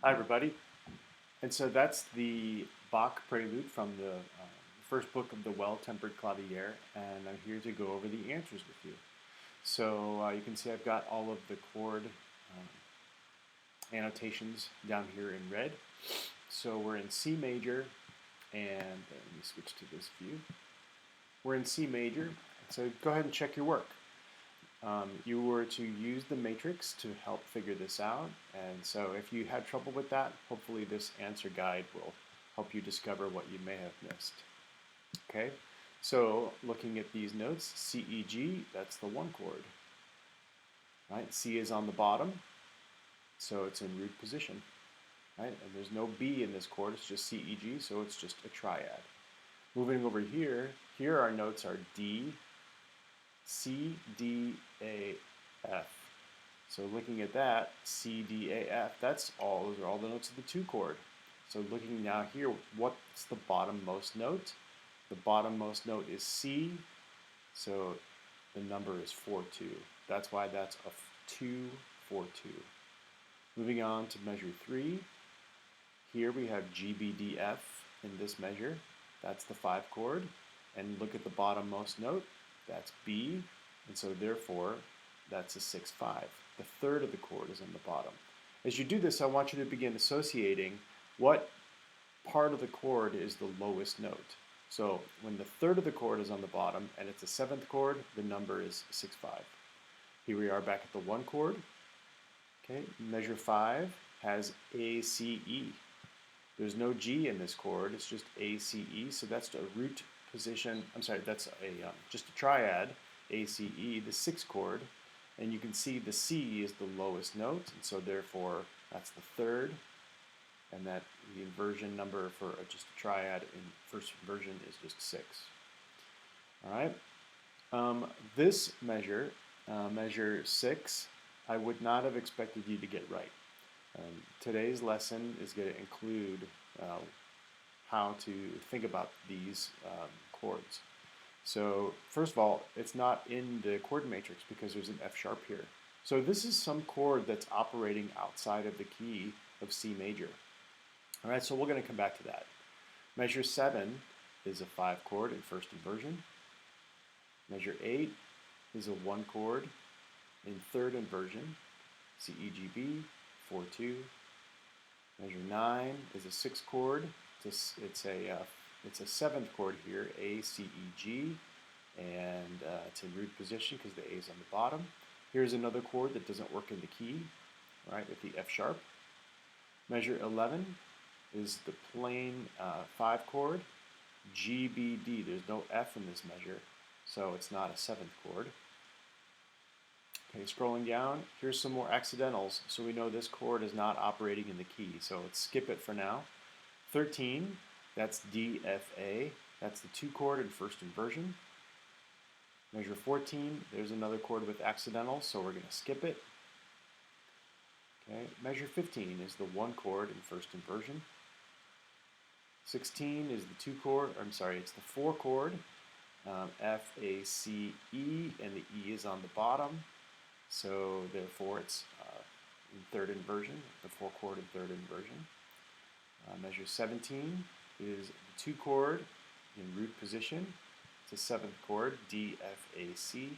Hi, everybody. And so that's the Bach Prelude from the first book of the Well-Tempered Clavier, and I'm here to go over the answers with you. So you can see I've got all of the chord annotations down here in red. So we're in C major, and let me switch to this view. We're in C major, so go ahead and check your work. You were to use the matrix to help figure this out, and so if you had trouble with that, hopefully this answer guide will help you discover what you may have missed. Okay, so looking at these notes, C, E, G, that's the one chord. Right, C is on the bottom, so it's in root position. Right, and there's no B in this chord, it's just C, E, G, so it's just a triad. Moving over here, our notes are D, C, D, A, F. So looking at that, C, D, A, F, those are all the notes of the two chord. So looking now here, what's the bottommost note? The bottommost note is C, so the number is 4-2. That's why that's a 2, 4, 2. Moving on to measure 3, here we have G, B, D, F in this measure. That's the 5 chord. And look at the bottommost note, that's B, and so therefore that's a 6-5. The third of the chord is on the bottom. As you do this, I want you to begin associating what part of the chord is the lowest note. So when the third of the chord is on the bottom and it's a 7th chord, the number is 6-5. Here we are back at the 1 chord. Okay, measure 5 has A, C, E. There's no G in this chord, it's just A, C, E, so that's a root position, that's just a triad, A, C, E, the 6th chord, and you can see the C is the lowest note, and so therefore that's the third, and that the inversion number for just a triad in first inversion is just 6. All right, this measure, measure 6, I would not have expected you to get right. Today's lesson is going to include how to think about these chords. So first of all, it's not in the chord matrix because there's an F sharp here. So this is some chord that's operating outside of the key of C major. All right, so we're going to come back to that. Measure 7 is a 5 chord in first inversion. Measure 8 is a 1 chord in third inversion, C, E, G, B, 4-2. Measure 9 is a 6 chord. It's a 7th chord here, A, C, E, G, and it's in root position because the A is on the bottom. Here's another chord that doesn't work in the key, right, with the F sharp. Measure 11 is the plain 5 chord, G, B, D. There's no F in this measure, so it's not a 7th chord. Okay, scrolling down, here's some more accidentals. So we know this chord is not operating in the key, so let's skip it for now. 13, that's D, F, A. That's the 2 chord in first inversion. Measure 14, there's another chord with accidentals, so we're going to skip it. Okay, measure 15 is the 1 chord in first inversion. 16 is the 2 chord, it's the 4 chord, F, A, C, E, and the E is on the bottom. So therefore it's in third inversion, the 4 chord in third inversion. Measure 17 is the 2 chord in root position. It's a 7th chord, D, F, A, C.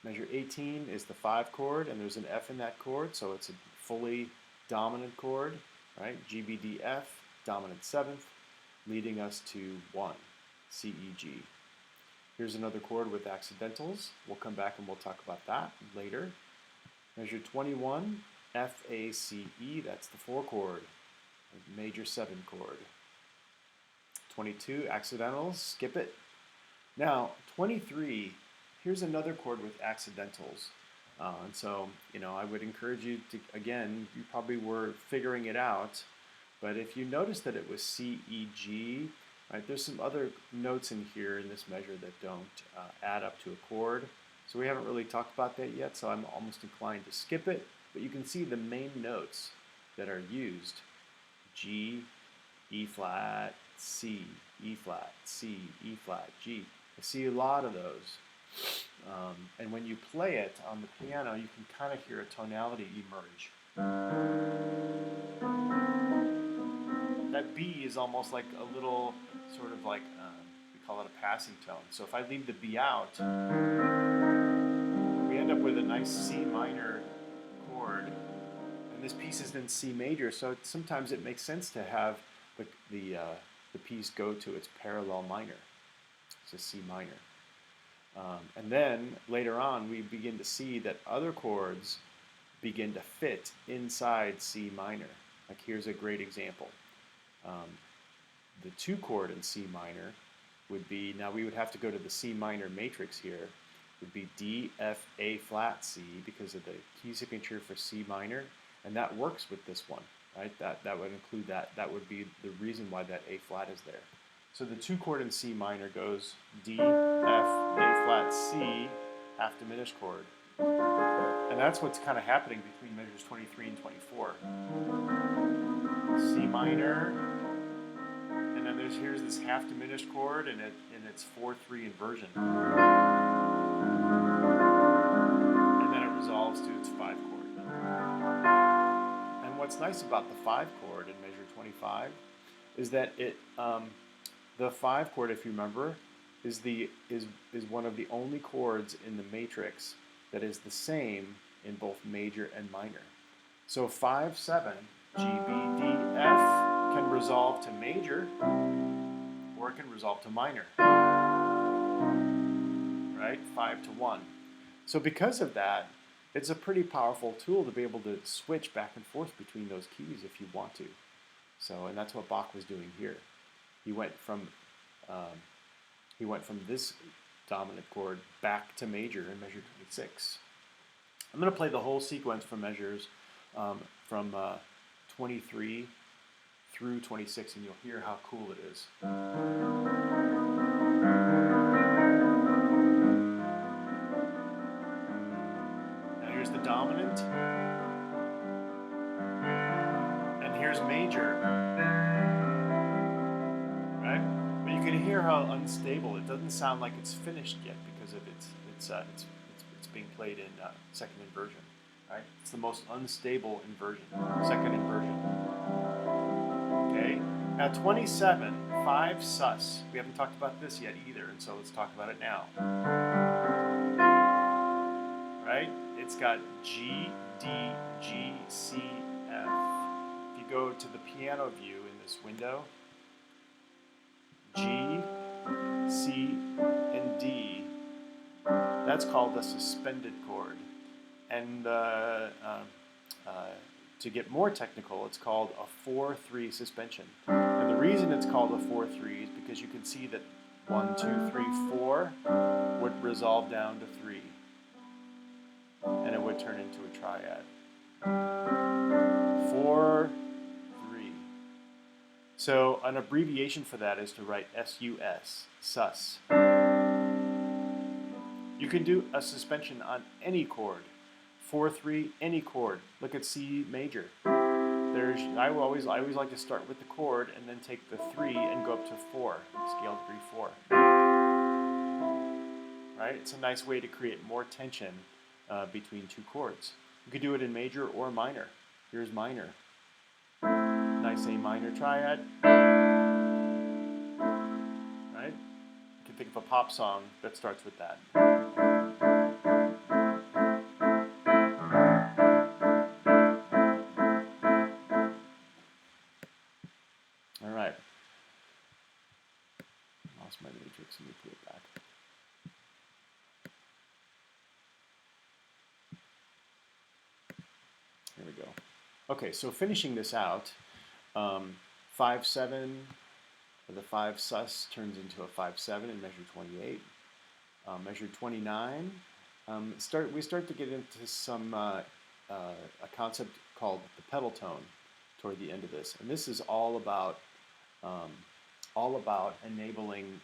Measure 18 is the 5 chord, and there's an F in that chord, so it's a fully dominant chord, right? G, B, D, F, dominant 7th, leading us to 1, C, E, G. Here's another chord with accidentals. We'll come back and we'll talk about that later. Measure 21, F, A, C, E, that's the 4 chord, major 7 chord. 22, accidentals, skip it. Now, 23, here's another chord with accidentals. And so, I would encourage you to, again, you probably were figuring it out, but if you notice that it was C, E, G, right, there's some other notes in here in this measure that don't add up to a chord. So we haven't really talked about that yet, so I'm almost inclined to skip it. But you can see the main notes that are used: G, E flat, C, E flat, C, E flat, G. I see a lot of those. And when you play it on the piano, you can kind of hear a tonality emerge. That B is almost like a little sort of like, we call it a passing tone. So if I leave the B out, we end up with a nice C minor chord. And this piece is in C major, so sometimes it makes sense to have the piece go to its parallel minor. It's a C minor. And then later on, we begin to see that other chords begin to fit inside C minor. Like here's a great example. The 2 chord in C minor would be, now we would have to go to the C minor matrix here, would be D, F, A flat, C, because of the key signature for C minor, and that works with this one, right? That would include that. That would be the reason why that A flat is there. So the 2 chord in C minor goes D, F, A flat, C, half diminished chord. And that's what's kind of happening between measures 23 and 24. C minor, and then here's this half diminished chord, and it's 4/3 inversion. And then it resolves to its 5 chord. And what's nice about the 5 chord in measure 25 is that the 5 chord, if you remember, is one of the only chords in the matrix that is the same in both major and minor. So 5/7, G, B, D, F can resolve to major, or it can resolve to minor, right? 5/1. So because of that, it's a pretty powerful tool to be able to switch back and forth between those keys if you want to. So, and that's what Bach was doing here. He went from this dominant chord back to major in measure 26. I'm going to play the whole sequence from measures from 23 through 26, and you'll hear how cool it is. Now here's the dominant, and here's major, right? But you can hear how unstable it doesn't sound like it's finished yet because of it's being played in second inversion, right? It's the most unstable inversion, second inversion. Okay. Now 27, 5 sus. We haven't talked about this yet either, and so let's talk about it now. Right? It's got G, D, G, C, F. If you go to the piano view in this window, G, C, and D. That's called a suspended chord. And to get more technical, it's called a 4/3 suspension. And the reason it's called a 4/3 is because you can see that 1, 2, 3, 4 would resolve down to 3. And it would turn into a triad. 4, 3. So an abbreviation for that is to write S-U-S, sus. You can do a suspension on any chord. 4/3, any chord. Look at C major. I always like to start with the chord and then take the 3 and go up to 4, scale degree 4. Right? It's a nice way to create more tension between 2 chords. You could do it in major or minor. Here's minor. Nice A minor triad. Right? You can think of a pop song that starts with that. All right. Lost my matrix. Let me put it back. Here we go. Okay, so finishing this out, 5/7, the 5 sus turns into a 5/7 in measure 28. Measure 29, we start to get into some a concept called the pedal tone toward the end of this, and this is all about enabling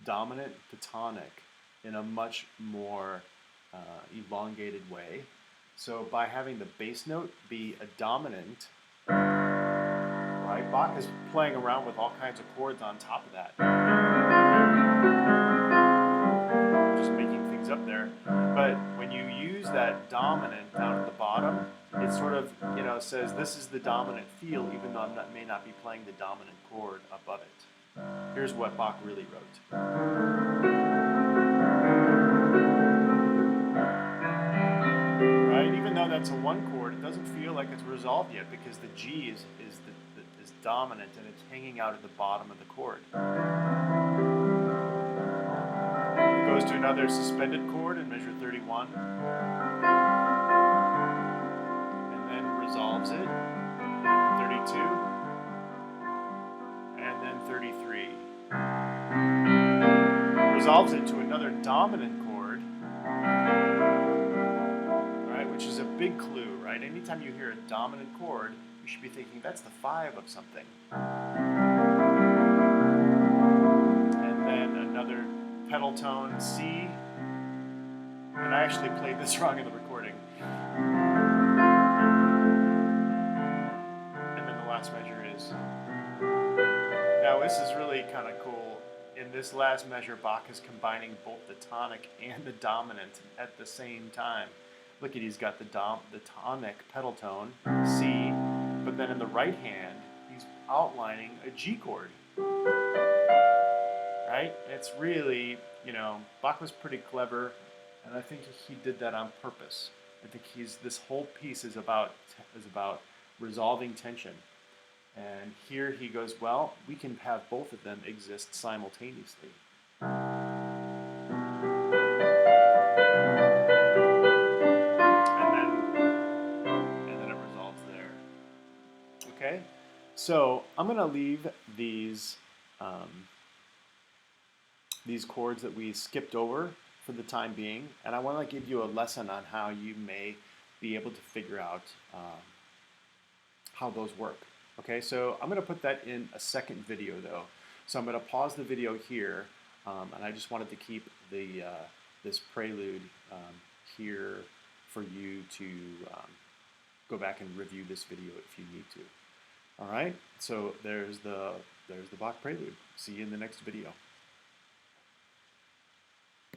dominant to tonic in a much more elongated way. So by having the bass note be a dominant, right? Bach is playing around with all kinds of chords on top of that, just making things up there. But when you use that dominant down at the bottom, it sort of, you know, says this is the dominant feel, even though I may not be playing the dominant chord above it. Here's what Bach really wrote. Right? Even though that's a one chord, it doesn't feel like it's resolved yet because the G is dominant and it's hanging out at the bottom of the chord. It goes to another suspended chord in measure 31 and then resolves it, 32 and then 33. Resolves it to another dominant chord, right, which is a big clue, right? Anytime you hear a dominant chord, you should be thinking that's the 5 of something. And then another pedal tone, C. And I actually played this wrong in the recording. And then the last measure is. Now this is really kind of cool. In this last measure, Bach is combining both the tonic and the dominant at the same time. Look at, he's got the tonic pedal tone, C, but then in the right hand, he's outlining a G chord. Right? It's really, you know, Bach was pretty clever, and I think he did that on purpose. I think this whole piece is about resolving tension. And here he goes, well, we can have both of them exist simultaneously. And then it resolves there. Okay? So I'm going to leave these chords that we skipped over for the time being, and I want to give you a lesson on how you may be able to figure out how those work. Okay, so I'm going to put that in a second video though. So I'm going to pause the video here, and I just wanted to keep this prelude here for you to go back and review this video if you need to. All right, so there's the Bach prelude. See you in the next video.